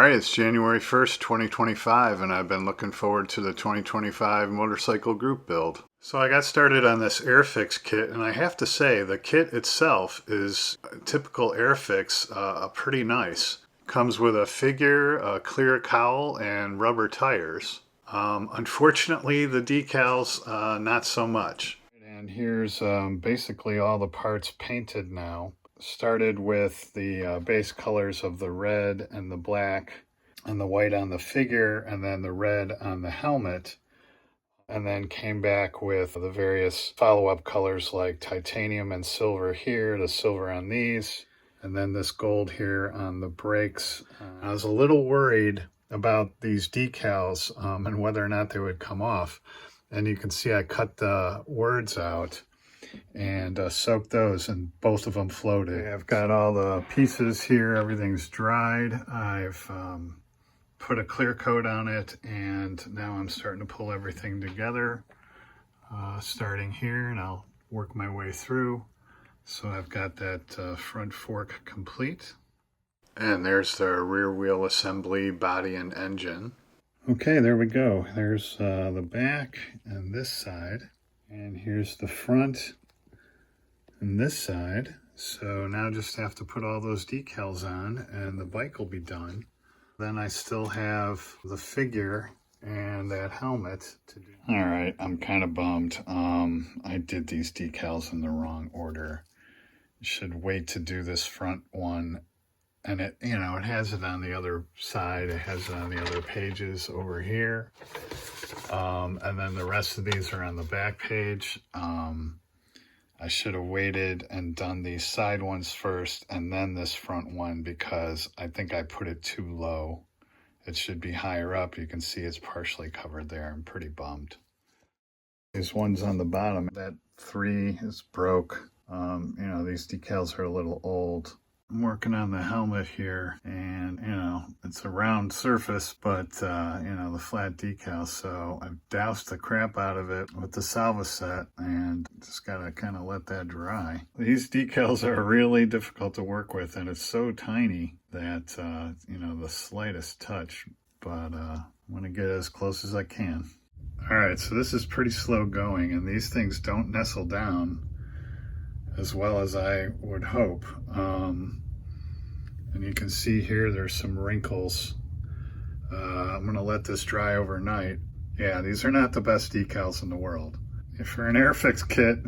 Alright, it's January 1st, 2025, and I've been looking forward to the 2025 motorcycle group build. So I got started on this Airfix kit, and I have to say, the kit itself is typical Airfix, pretty nice. Comes with a figure, a clear cowl, and rubber tires. Unfortunately, the decals, not so much. And here's basically all the parts painted now. Started with the base colors of the red and the black and the white on the figure, and then the red on the helmet, and then came back with the various follow-up colors like titanium and silver here, the silver on these, and then this gold here on the brakes. I was a little worried about these decals and whether or not they would come off, and you can see I cut the words out and soaked those, and both of them floated. I've got all the pieces here, everything's dried. I've put a clear coat on it, and now I'm starting to pull everything together, starting here, and I'll work my way through. So I've got that front fork complete. And there's the rear wheel assembly, body and engine. Okay, there we go. There's the back and this side. And here's the front and this side. So now just have to put all those decals on and the bike will be done. Then I still have the figure and that helmet to do. All right, I'm kind of bummed. I did these decals in the wrong order. Should wait to do this front one. And it, you know, it has it on the other side. It has it on the other pages over here. And then the rest of these are on the back page. I should have waited and done these side ones first and then this front one, because I think I put it too low. It should be higher up. You can see it's partially covered there. I'm pretty bummed. These ones on the bottom, that 3 is broke. You know, these decals are a little old. I'm working on the helmet here, and you know, it's a round surface, but you know, the flat decal, so I've doused the crap out of it with the salva set and just gotta kind of let that dry. These decals are really difficult to work with, and it's so tiny that you know, the slightest touch, but I'm gonna get as close as I can. All right, so this is pretty slow going, and these things don't nestle down as well as I would hope. And you can see here there's some wrinkles. I'm gonna let this dry overnight. Yeah, these are not the best decals in the world. If you're an Airfix kit,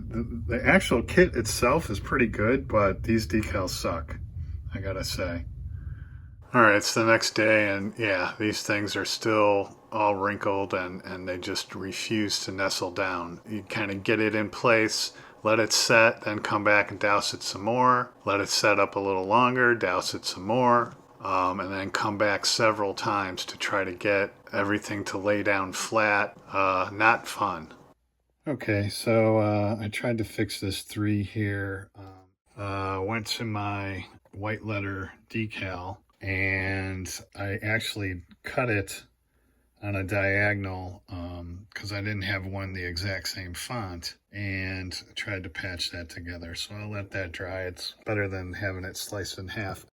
the actual kit itself is pretty good, but these decals suck, I gotta say. All right, it's the next day, and yeah, these things are still all wrinkled, and they just refuse to nestle down. You kind of get it in place, let it set, then come back and douse it some more, let it set up a little longer, douse it some more, and then come back several times to try to get everything to lay down flat. Not fun. Okay, so I tried to fix this 3 here. Went to my white letter decal, and I actually cut it on a diagonal because I didn't have one the exact same font, and tried to patch that together. So I'll let that dry. It's better than having it sliced in half.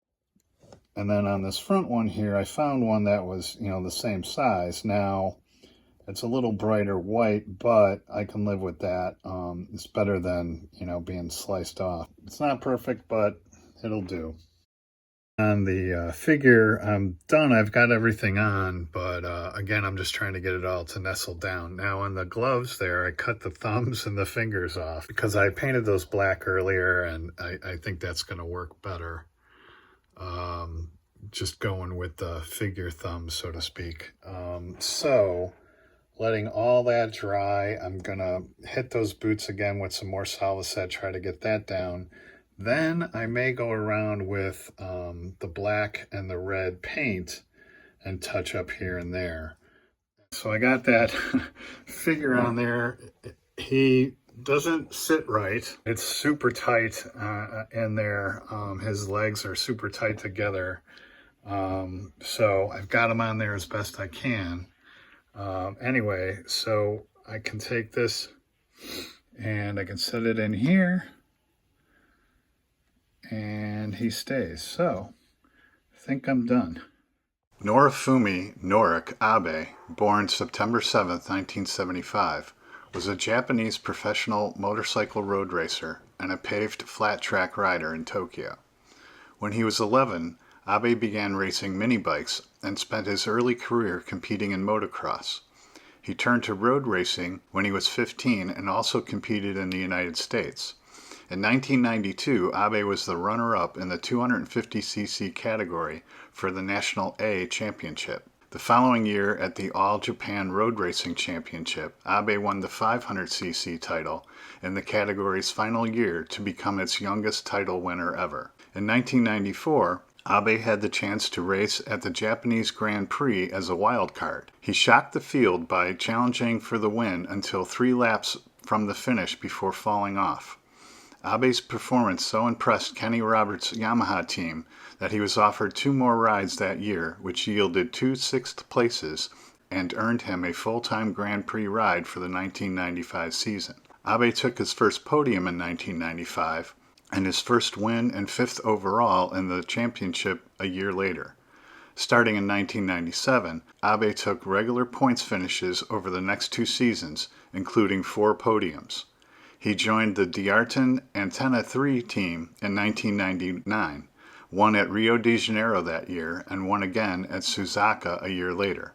And then on this front one here, I found one that was, you know, the same size. Now it's a little brighter white, but I can live with that. It's better than, you know, being sliced off. It's not perfect, but it'll do. On the figure, I'm done. I've got everything on, but again, I'm just trying to get it all to nestle down. Now on the gloves there, I cut the thumbs and the fingers off because I painted those black earlier, and I think that's going to work better. Just going with the figure thumbs, so to speak. So letting all that dry, I'm going to hit those boots again with some more salva set, try to get that down. Then I may go around with the black and the red paint and touch up here and there. So I got that figure on there. He doesn't sit right. It's super tight in there. His legs are super tight together. So I've got him on there as best I can. Anyway, so I can take this and I can set it in here, and he stays. So I think I'm done. Norifumi Norick Abe, born September 7, 1975, was a Japanese professional motorcycle road racer and a paved flat track rider in Tokyo. When he was 11, Abe began racing mini bikes and spent his early career competing in motocross. He turned to road racing when he was 15 and also competed in the United States. In 1992, Abe was the runner-up in the 250cc category for the National A Championship. The following year at the All Japan Road Racing Championship, Abe won the 500cc title in the category's final year to become its youngest title winner ever. In 1994, Abe had the chance to race at the Japanese Grand Prix as a wild card. He shocked the field by challenging for the win until 3 laps from the finish before falling off. Abe's performance so impressed Kenny Roberts' Yamaha team that he was offered 2 more rides that year, which yielded 2 sixth places and earned him a full-time Grand Prix ride for the 1995 season. Abe took his first podium in 1995 and his first win and 5th overall in the championship a year later. Starting in 1997, Abe took regular points finishes over the next 2 seasons, including 4 podiums. He joined the Diarton Antenna 3 team in 1999, won at Rio de Janeiro that year, and won again at Suzuka a year later.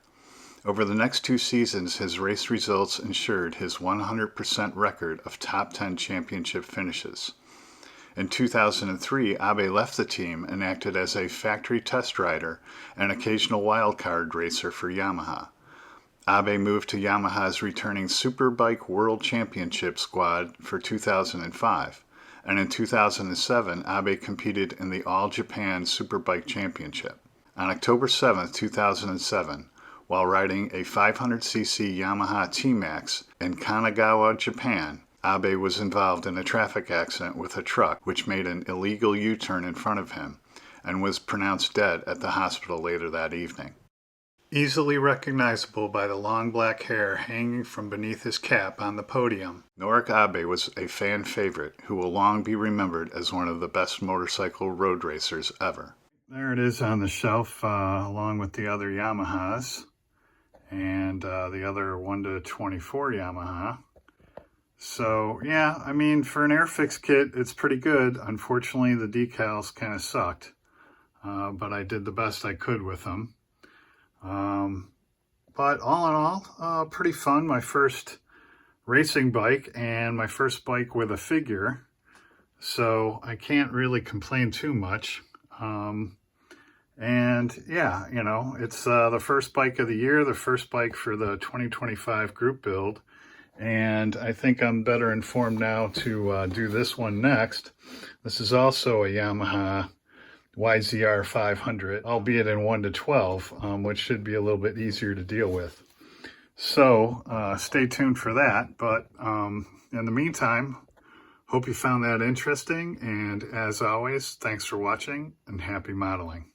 Over the next 2 seasons, his race results ensured his 100% record of top 10 championship finishes. In 2003, Abe left the team and acted as a factory test rider and occasional wildcard racer for Yamaha. Abe moved to Yamaha's returning Superbike World Championship squad for 2005, and in 2007, Abe competed in the All Japan Superbike Championship. On October 7, 2007, while riding a 500cc Yamaha T-Max in Kanagawa, Japan, Abe was involved in a traffic accident with a truck which made an illegal U-turn in front of him and was pronounced dead at the hospital later that evening. Easily recognizable by the long black hair hanging from beneath his cap on the podium, Norick Abe was a fan favorite who will long be remembered as one of the best motorcycle road racers ever. There it is on the shelf along with the other Yamahas and the other 1 to 24 Yamaha. So yeah, I mean, for an Airfix kit, it's pretty good. Unfortunately, the decals kind of sucked, but I did the best I could with them. But all in all, pretty fun. My first racing bike and my first bike with a figure, so I can't really complain too much. And yeah, you know, it's the first bike of the year, the first bike for the 2025 group build, and I think I'm better informed now to do this one next. This is also a Yamaha YZR 500, albeit in 1 to 12, which should be a little bit easier to deal with. So stay tuned for that. But in the meantime, hope you found that interesting. And as always, thanks for watching and happy modeling.